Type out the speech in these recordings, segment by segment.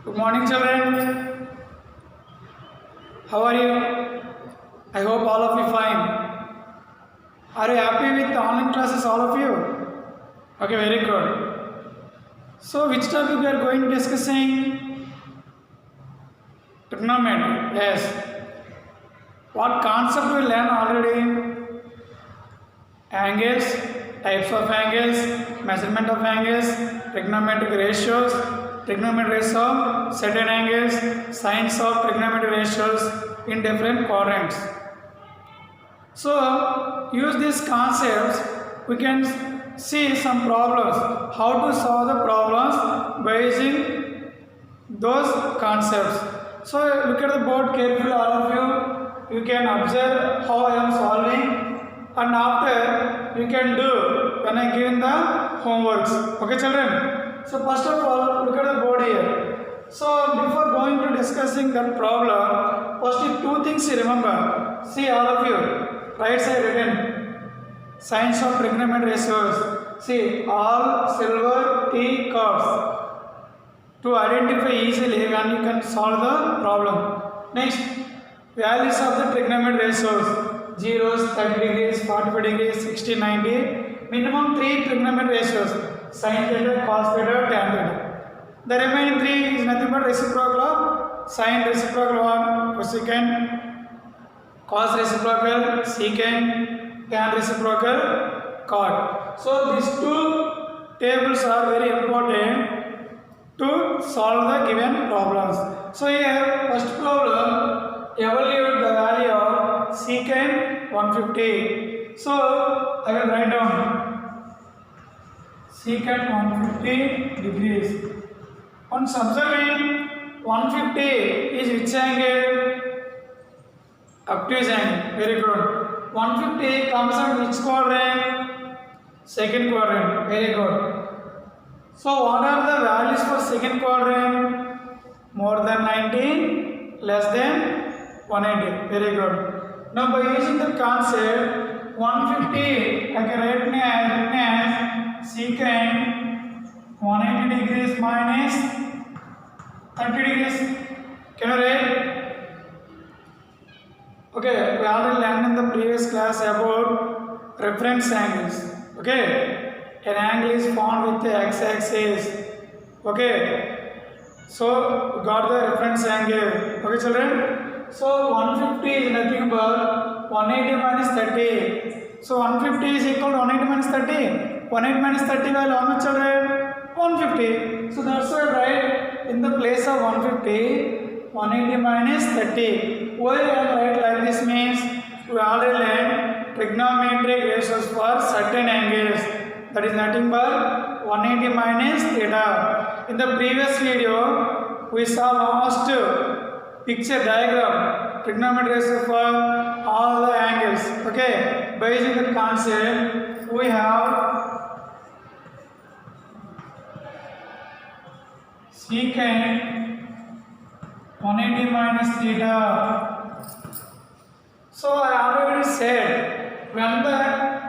Good morning, children. How are you? I hope all of you fine. Are you happy with the online classes, all of you? Okay, very good. So, which topic we are going to discussing? Trigonometry. Yes. What concept we learn already? Angles, types of angles, measurement of angles, trigonometric ratios, trigonometry of certain angles, signs of trigonometric ratios in different quadrants. So, use these concepts, we can see some problems, how to solve the problems by using those concepts. So, look at the board carefully, all of you. You can observe how I am solving, and after you can do when I give the homeworks. Okay, children? So, first of all, look at the board here. So, before going to discussing that problem, first two things you remember. See, all of you, right side written, signs of trigonometric ratios. See, all silver T curves to identify easily when you can solve the problem. Next, values of the trigonometric ratios. Zeros, 30 degrees, 45 degrees, 60, 90. Minimum 3 trigonometric ratios. Sin theta, cos theta, tan theta. The remaining 3 is nothing but reciprocal of sin reciprocal of cosecant, cos reciprocal, secant, tan reciprocal, cot. So these two tables are very important to solve the given problems. So here first problem, evaluate the value of secant 150. So I will write down secant 150 degrees. Once observing 150 is which angle? Obtuse angle. Very good. 150 comes in which quadrant? Second quadrant. Very good. So what are the values for second quadrant? More than 90, less than 180. Very good. Now by using the concept 150, I can write as secant 180 degrees minus 30 degrees. Can you write? Okay, we already learned in the previous class about reference angles. Okay, an angle is formed with the x-axis. Okay, so we got the reference angle. Okay, children. So 150 is nothing but 180 minus 30. So 150 is equal to 180 minus 30. 180 minus 30 value how much, children? 150. So that's why right in the place of 150, 180 minus 30. Why I write like this means we already learned trigonometric ratios for certain angles. That is nothing but 180 minus theta. In the previous video, we saw last picture diagram, trigonometric ratio for all the angles. Okay, by using the concept, we have secant 180 minus theta. So I already said when the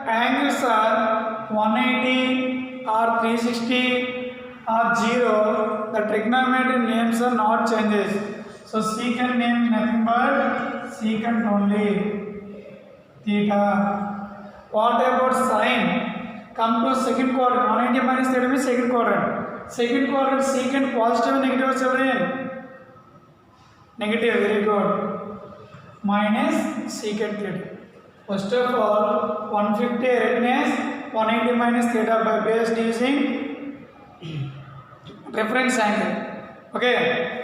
angles are 180 or 360 or 0, the trigonometric names are not changes. So secant name is nothing but secant only, theta. What about sine? Come to second quadrant. 180 minus theta means second quadrant. Second quadrant secant positive and negative, children? Negative, very good. Minus secant theta. First of all, 150 written as 180 minus theta by based using reference angle. Okay.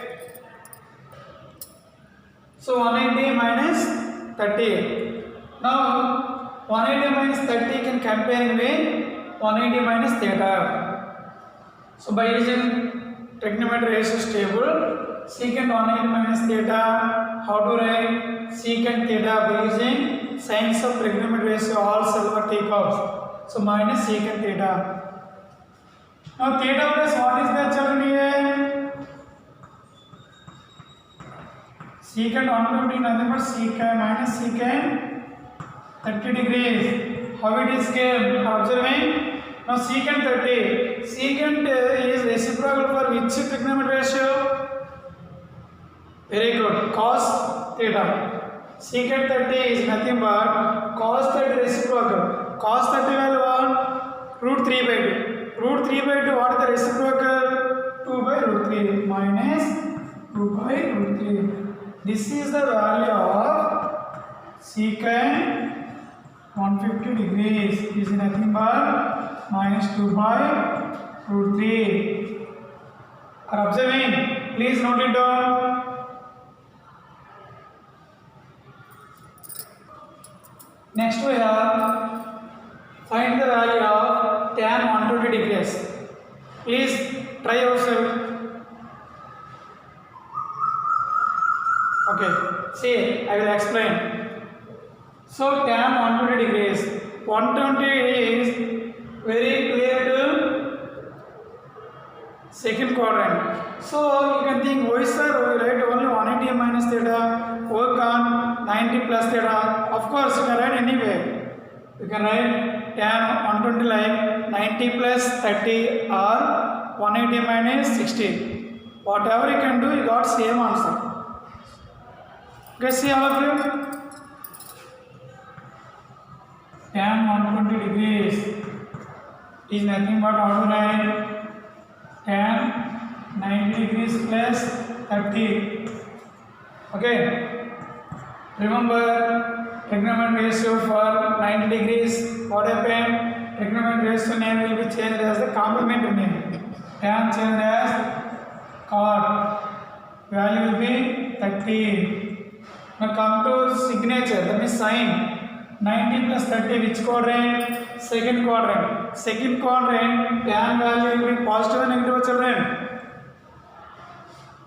So 180 minus 30. Now 180 minus 30 can compare with 180 minus theta. So by using trigonometric ratios table, secant 180 minus theta, how to write secant theta by using signs of trigonometric ratio all silver T curves. So minus secant theta. Now theta plus what is that, children, here? Secant 150 nothing but secant minus secant 30 degrees. How it is came? Observing. Now secant 30. Secant is reciprocal for which trigonometric ratio? cos theta. Secant 30 is nothing but cos 30 reciprocal. Cos 30 value what? Root 3 by 2. Root 3 by 2, what is the reciprocal? 2 by root 3 minus 2 by root 3. This is the value of secant 150 degrees. This is nothing but minus 2 by root 3. Are observing? Please note it down. Next we have find the value of tan 120 degrees. Please try yourself. Okay, see, I will explain. So tan 120 degrees. 120 is very clear to second quadrant. So you can think, why sir, we write only 180 minus theta, work on 90 plus theta. Of course, you can write anyway. You can write tan 120 like 90 plus 30 or 180 minus 60. Whatever you can do, you got same answer. Okay, see all of you? Tan 120 degrees is nothing but how to write tan 90 degrees plus 30. Okay. Remember trigonometry ratio for 90 degrees. What happened? Trigonometry ratio name will be changed as the complementary name. Tan changed as cot. Value will be 30. Now come to signature. That means sign. 90 plus 30, which quadrant? Second quadrant. Second quadrant, tan value will be positive or negative, children?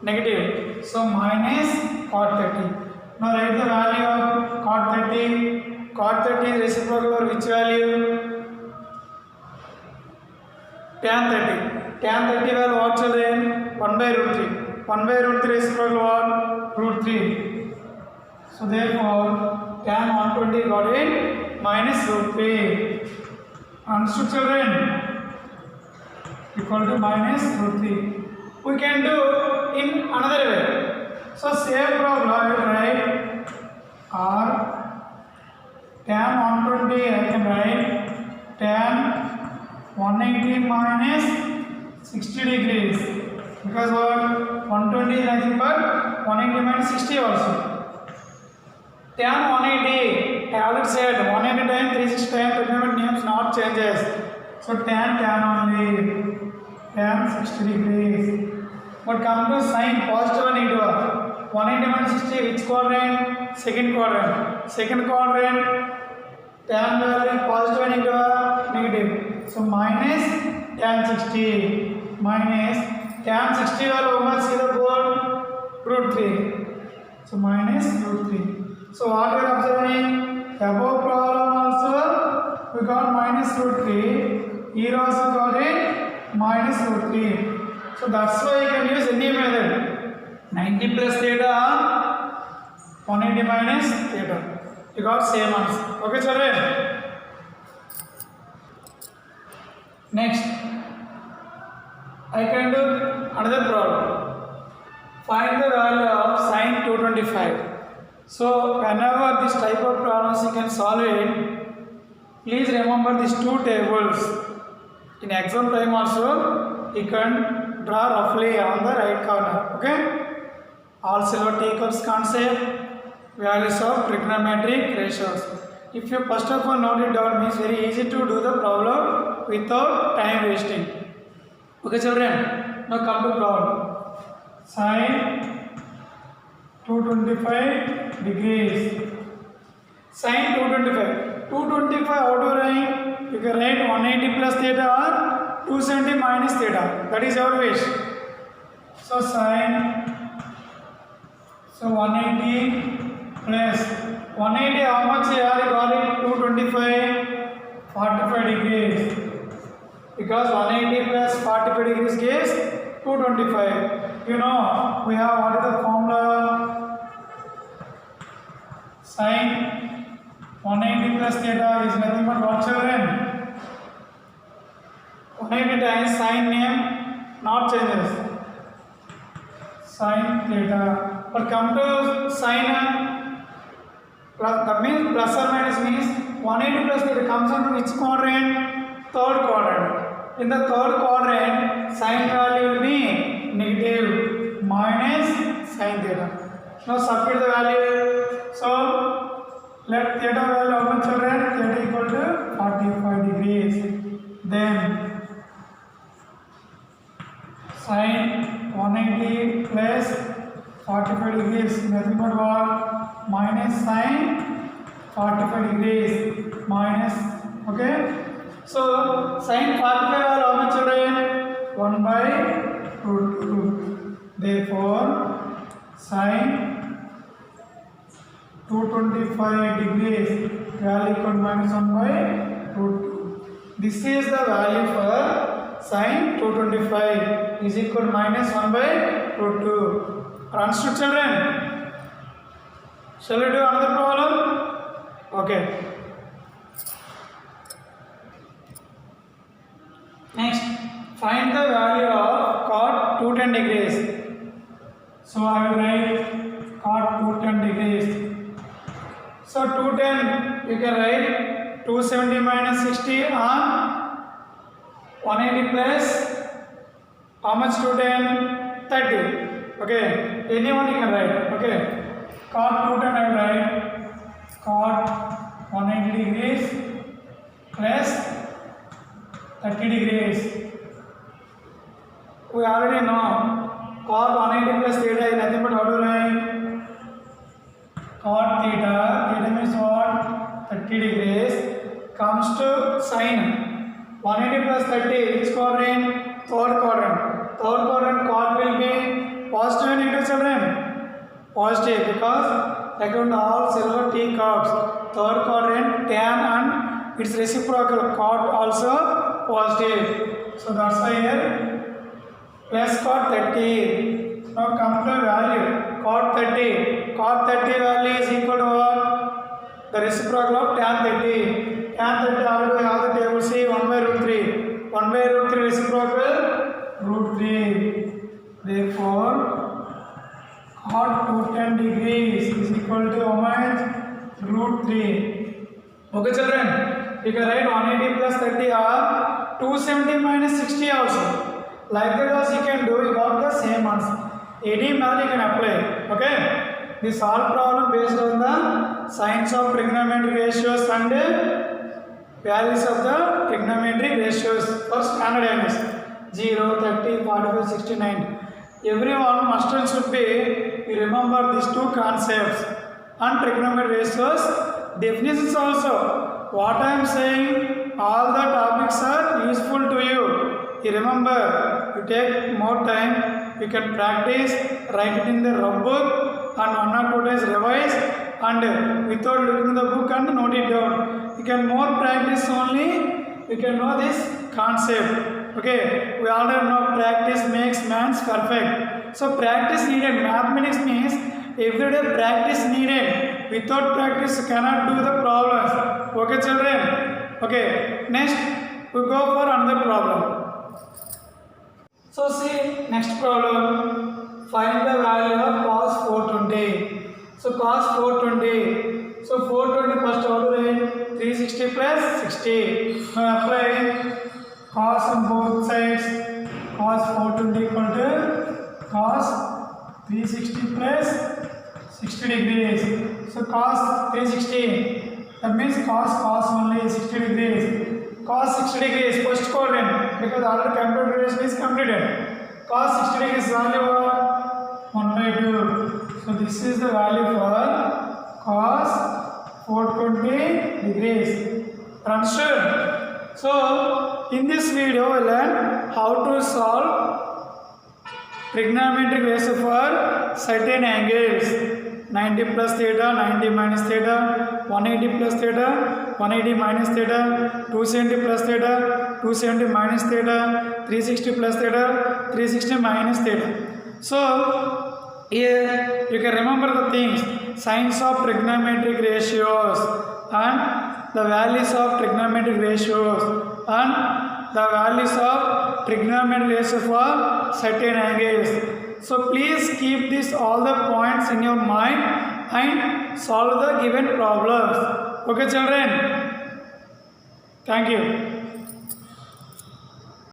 Negative. So minus cot 30. Now write the value of cot 30. Cot 30 is reciprocal or which value? Tan 30. Tan 30 value what, children? 1 by root 3. 1 by root 3 reciprocal what? Root 3. So therefore, tan 120 got it minus root 3. Understood, children? Equal to minus root 3. We can do in another way. So same problem, I will write or tan 120, I can write tan 180 minus 60 degrees. Because what? 120 is nothing but 180 minus 60 also. Tan 180, I already said 180 times 360 times, remember names not changes. So tan only, tan 60 degrees. But come to sign positive and negative. 180 minus 60, which quadrant? Second quadrant. Second quadrant, tan value positive and negative. So minus tan 60 minus tan 60 value over see the board root 3. So minus root 3. So what we are observing? Above problem also we got minus root 3. Here also got it minus root 3. So that's why you can use any method. 90 plus theta, 180 minus theta. You got same answer. Okay, children? Next, I can do another problem. Find the value of sin 225. So whenever this type of problems you can solve it, please remember these two tables. In exam time also, you can draw roughly on the right corner. Okay? All silver teacups concept, values of trigonometric ratios. If you first of all note it down, means very easy to do the problem without time wasting. Okay, children? Now come to problem. Sin 225 degrees. Sin 225. 225 how to write? You can write 180 plus theta or 270 minus theta. That is our wish. So sin, so 180 plus 180 how much here? You got it 225, 45 degrees. Because 180 plus 45 degrees gives 225. You know, we have what is the formula? Sin 180 plus theta is nothing but what, children? 180 times sin name not changes. sin theta. But come to sin, plus, that means plus or minus means 180 plus theta comes into which quadrant? Third quadrant. In the third quadrant, sin value will be negative minus sin theta. Now substitute the value. So let theta value how much children? Theta equal to 45 degrees. Then sin 180 plus 45 degrees, nothing but what? Minus sin 45 degrees minus, okay? So sin 45 are how much children? 1 by root 2. Therefore, sin 225 degrees value equal to minus 1 by root 2. This is the value for sin 225 is equal to minus 1 by root 2. Understood children? Shall we do another problem? Okay. Next, find the value of cot 210 degrees. So I will write cot 210 degrees. So 210 you can write 270 minus 60 on 180 plus how much 210? 30. Okay, anyone you can write. Okay, cot 210 I will write cot 180 degrees plus 30 degrees. We already know cot 180 plus theta is nothing but how to write cot theta. Theta means what? 30 degrees comes to sin 180 plus 30. Which quadrant? Third quadrant. Third quadrant cot will be positive and negative children. Positive because according to all silver T curves. Third quadrant tan and its reciprocal cot also positive. So that's why here plus cot 30. Now come to value cot 30. Cot 30 value is equal to what? The reciprocal of tan 30. Tan 30 already we have the table C 1 by root 3. 1 by root 3 reciprocal root 3. Therefore cot 210 degrees is equal to how much? Root 3. Okay children, you can write 180 plus 30 or 270 minus 60 also. Like that also you can do, you got the same answer. Any method you can apply. Okay. This solve problem based on the signs of trigonometric ratios and values of the trigonometric ratios for standard angles 0, 30, 45, 69. Everyone must and should be you remember these two concepts and trigonometric ratios definitions also. What I am saying, all the topics are useful to you. You remember, you take more time, you can practice, write it in the rough book and 1 or 2 days revise and without looking at the book and note it down. You can more practice only, you can know this concept. Okay, we already know practice makes man perfect. So practice needed. Mathematics means everyday practice needed. Without practice you cannot do the problems. Okay children? Okay, next we go for another problem. So see next problem. Find the value of cos 420. So cos 420. So 420 first order is 360 plus 60. Now apply cos on both sides. Cos 420 equal to cos 360 plus 60 degrees. So cos 360. That means cos only 60 degrees. Cos 60 degrees first quadrant because already computation is completed. Cos 60 degrees value 1 by 2. So this is the value for cos 420 degrees. Understood? So in this video we learn how to solve trigonometric ratio for certain angles. 90 plus theta, 90 minus theta, 180 plus theta, 180 minus theta, 270 plus theta, 270 minus theta, 360 plus theta, 360 minus theta. So here you can remember the things, signs of trigonometric ratios and the values of trigonometric ratios and the values of trigonometric ratio for certain angles. So please keep this all the points in your mind and solve the given problems. Okay children? Thank you.